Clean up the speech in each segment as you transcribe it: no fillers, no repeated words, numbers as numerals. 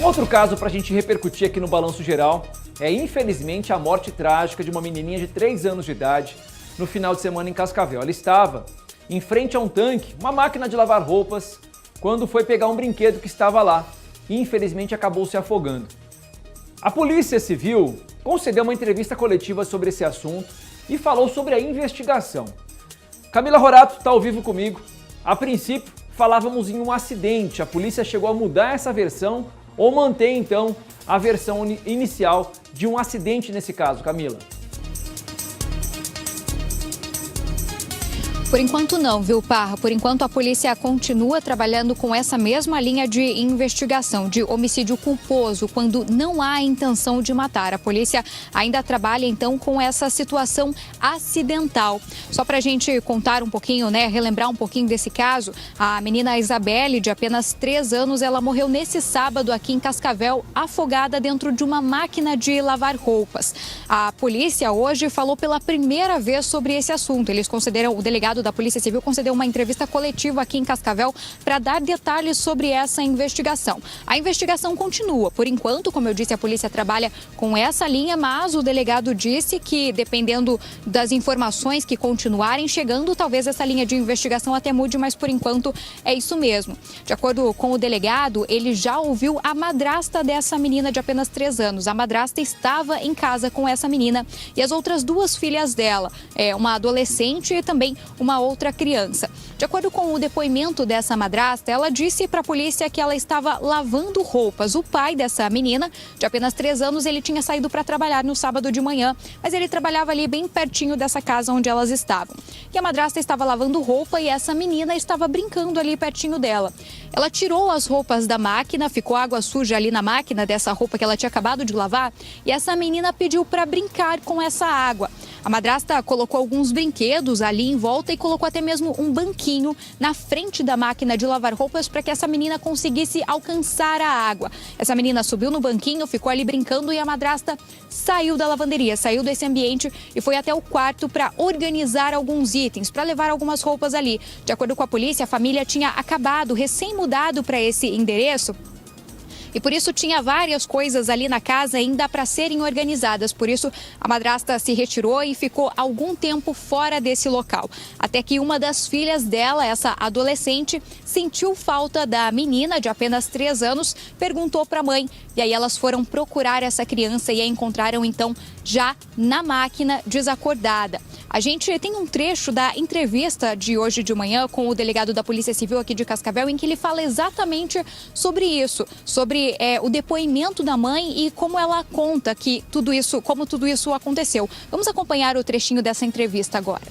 Outro caso para a gente repercutir aqui no Balanço Geral é, infelizmente, a morte trágica de uma menininha de 3 anos de idade no final de semana em Cascavel. Ela estava em frente a um tanque, uma máquina de lavar roupas, quando foi pegar um brinquedo que estava lá e, infelizmente, acabou se afogando. A Polícia Civil concedeu uma entrevista coletiva sobre esse assunto e falou sobre a investigação. Camila Rorato está ao vivo comigo. A princípio, falávamos em um acidente. A polícia chegou a mudar essa versão ou mantém, então, a versão inicial de um acidente nesse caso, Camila? Por enquanto não, viu, Parra? Por enquanto a polícia continua trabalhando com essa mesma linha de investigação, de homicídio culposo, quando não há intenção de matar. A polícia ainda trabalha, então, com essa situação acidental. Só para a gente contar um pouquinho, relembrar um pouquinho desse caso, a menina Isabelle, de apenas 3 anos, ela morreu nesse sábado aqui em Cascavel, afogada dentro de uma máquina de lavar roupas. A polícia hoje falou pela primeira vez sobre esse assunto. Eles consideram, o delegado da Polícia Civil concedeu uma entrevista coletiva aqui em Cascavel para dar detalhes sobre essa investigação. A investigação continua. Por enquanto, como eu disse, a polícia trabalha com essa linha, mas o delegado disse que, dependendo das informações que continuarem chegando, talvez essa linha de investigação até mude, mas por enquanto é isso mesmo. De acordo com o delegado, ele já ouviu a madrasta dessa menina de apenas 3 anos. A madrasta estava em casa com essa menina e as outras 2 filhas dela, uma adolescente e também uma outra criança. De acordo com o depoimento dessa madrasta, ela disse para a polícia que ela estava lavando roupas. O pai dessa menina, de apenas 3 anos, ele tinha saído para trabalhar no sábado de manhã, mas ele trabalhava ali bem pertinho dessa casa onde elas estavam. E a madrasta estava lavando roupa e essa menina estava brincando ali pertinho dela. Ela tirou as roupas da máquina, ficou água suja ali na máquina dessa roupa que ela tinha acabado de lavar e essa menina pediu para brincar com essa água. A madrasta colocou alguns brinquedos ali em volta e colocou até mesmo um banquinho na frente da máquina de lavar roupas para que essa menina conseguisse alcançar a água. Essa menina subiu no banquinho, ficou ali brincando e a madrasta saiu da lavanderia, saiu desse ambiente e foi até o quarto para organizar alguns itens, para levar algumas roupas ali. De acordo com a polícia, a família tinha acabado, recém-mudado para esse endereço. E por isso tinha várias coisas ali na casa ainda para serem organizadas. Por isso a madrasta se retirou e ficou algum tempo fora desse local. Até que uma das filhas dela, essa adolescente, sentiu falta da menina de apenas 3 anos, perguntou para a mãe. E aí elas foram procurar essa criança e a encontraram então já na máquina, desacordada. A gente tem um trecho da entrevista de hoje de manhã com o delegado da Polícia Civil aqui de Cascavel, em que ele fala exatamente sobre isso, sobre o depoimento da mãe e como ela conta que como tudo isso aconteceu. Vamos acompanhar o trechinho dessa entrevista agora.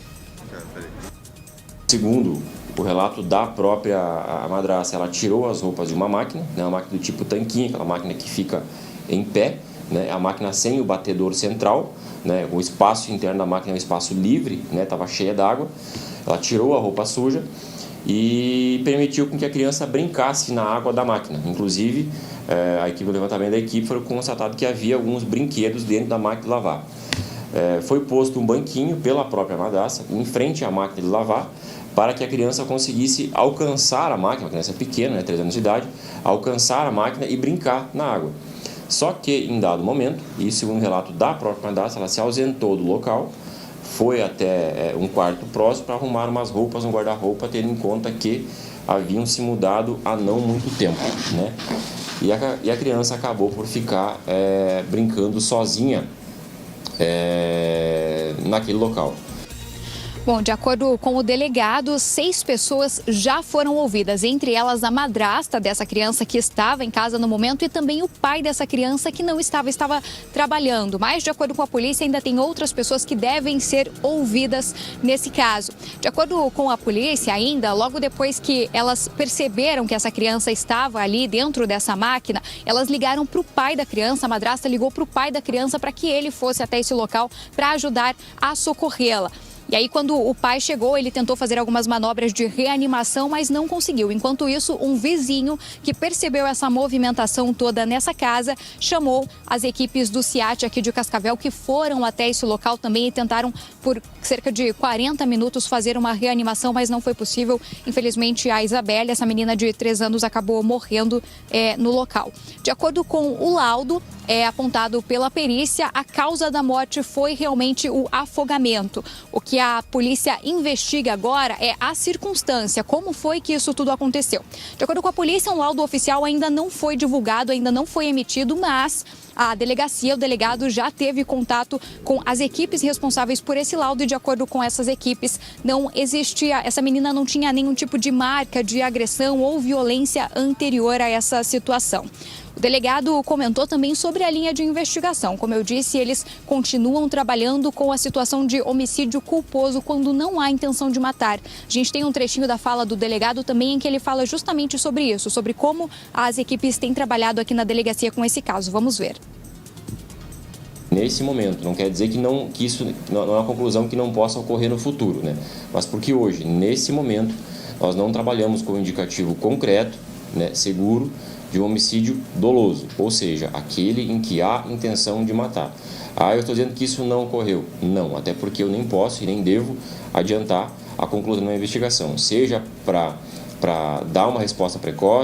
Segundo o relato da própria madrasta, ela tirou as roupas de uma máquina, uma máquina do tipo tanquinho, aquela máquina que fica em pé, a máquina sem o batedor central, o espaço interno da máquina é um espaço livre, estava cheia d'água. Ela tirou a roupa suja e permitiu que a criança brincasse na água da máquina. Inclusive, a equipe do levantamento da equipe foi constatado que havia alguns brinquedos dentro da máquina de lavar. Foi posto um banquinho pela própria madrasta em frente à máquina de lavar para que a criança conseguisse alcançar a máquina, uma criança pequena, 3 anos de idade, alcançar a máquina e brincar na água. Só que, em dado momento, e segundo o relato da própria madrasta, ela se ausentou do local, foi até um quarto próximo para arrumar umas roupas no guarda-roupa, tendo em conta que haviam se mudado há não muito tempo, E a criança acabou por ficar brincando sozinha naquele local. Bom, de acordo com o delegado, 6 pessoas já foram ouvidas, entre elas a madrasta dessa criança que estava em casa no momento e também o pai dessa criança que não estava trabalhando. Mas, de acordo com a polícia, ainda tem outras pessoas que devem ser ouvidas nesse caso. De acordo com a polícia, ainda, logo depois que elas perceberam que essa criança estava ali dentro dessa máquina, elas ligaram para o pai da criança, a madrasta ligou para o pai da criança para que ele fosse até esse local para ajudar a socorrê-la. E aí, quando o pai chegou, ele tentou fazer algumas manobras de reanimação, mas não conseguiu. Enquanto isso, um vizinho que percebeu essa movimentação toda nessa casa chamou as equipes do SEAT aqui de Cascavel, que foram até esse local também e tentaram por cerca de 40 minutos fazer uma reanimação, mas não foi possível. Infelizmente, a Isabelle, essa menina de 3 anos, acabou morrendo no local. De acordo com o laudo apontado pela perícia, a causa da morte foi realmente o afogamento. O que a polícia investiga agora é a circunstância, como foi que isso tudo aconteceu. De acordo com a polícia, um laudo oficial ainda não foi divulgado, ainda não foi emitido, mas a delegacia, o delegado já teve contato com as equipes responsáveis por esse laudo e, de acordo com essas equipes, não existia, essa menina não tinha nenhum tipo de marca de agressão ou violência anterior a essa situação. O delegado comentou também sobre a linha de investigação. Como eu disse, eles continuam trabalhando com a situação de homicídio culposo quando não há intenção de matar. A gente tem um trechinho da fala do delegado também em que ele fala justamente sobre isso, sobre como as equipes têm trabalhado aqui na delegacia com esse caso. Vamos ver. Nesse momento, não quer dizer que isso não é uma conclusão que não possa ocorrer no futuro, né? Mas porque hoje, nesse momento, nós não trabalhamos com um indicativo concreto, né, seguro, de um homicídio doloso, ou seja, aquele em que há intenção de matar. Eu estou dizendo que isso não ocorreu. Não, até porque eu nem posso e nem devo adiantar a conclusão da investigação, seja para dar uma resposta precoce,